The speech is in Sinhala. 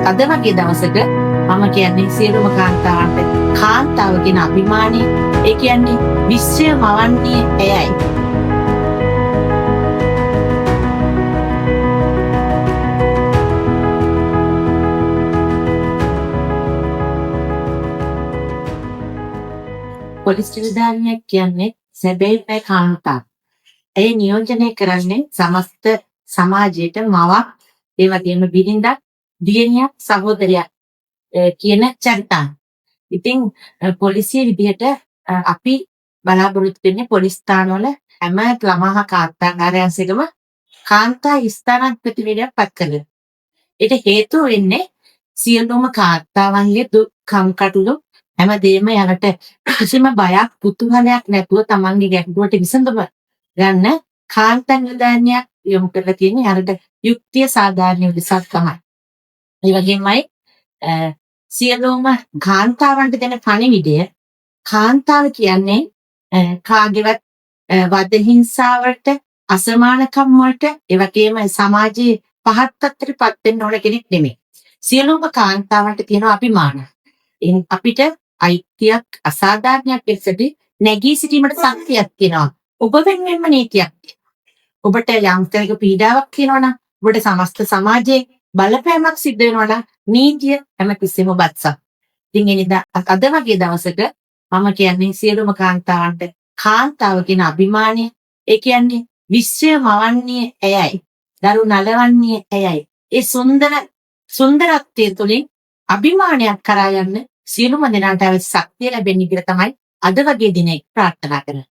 අද වගේ දවසක මම කියන්නේ සියලුම කාන්තාවන්ට කාන්තාව කියන අභිමානය, ඒ කියන්නේ විශ්වය මවන්නේ එයයි. පොලිස් නිලධාරියෙක් කියන්නේ සැබෑම කාන්තාවක්. ඒ නියෝජනය කරන්නේ සමස්ත සමාජයට මවක්, ඒ වගේම බිරිඳක්, දියණියක්, සහෝදරයක් කියන චරිතන්. ඉතින් පොලිසිය විදිහට අපි බලාපොරොත්තු වෙන්නේ පොලිස් ස්ථානවල හැම ළමහා කාර්යාංශයකම කාන්තා ස්ථානාධිපතිවරයෙක් පත් කරනවා. ඒට හේතුව වෙන්නේ සියලුම කාන්තාවන්ගේ දුක් කම්කටොළු හැමදේම යනට කිසිම බයක් පුතුහලයක් නැතුව තමන්ගේ ගැටලුවට විසඳුම ගන්න කාන්තා නිලධාරියක් යොමු කරලා තියෙන්නේ අරට යුක්තිය සාධාරණ විසක් තමයි. ඒ වගේමයි සියලුම කාන්තාවන්ට දෙන පණිවිඩය කාන්තාව කියන්නේ කාගේවත් වද හිංසාවට, අසමානකම් වලට, ඒ වගේම සමාජයේ පහත් තත්ත්වයකට වෙන්න ඕන කෙනෙක් නෙමෙයි. සියලුම කාන්තාවන්ට තියෙන අභිමාන. අපිට අයිතියක්, අසාධාරණයක් එක්සට නැගී සිටීමට ශක්තියක් තියෙනවා. ඔබ වෙනුවෙන්ම නීතියක්. ඔබට යම්තරික පීඩාවක් තියෙනවනම්, ඔබට සමස්ත සමාජයේ බලපෑමක් සිද්ධ වෙනවනම් නීතිය හැමතිස්සෙම බත්සක්. ඉතින් එනිදා අද වගේ දවසක මම කියන්නේ සියලුම කාන්තාවන්ට කාන්තාව කියන අභිමානය, ඒ කියන්නේ විශ්වය මවන්නේ එයයි. දරු නලවන්නේ එයයි. ඒ සුන්දරත්වය තුළින් අභිමානයක් කරා යන්න සියලුම දෙනාට අවශ්‍ය ශක්තිය ලැබෙන්න කියලා තමයි අද වගේ දිනයක ප්‍රාර්ථනා කරන්නේ.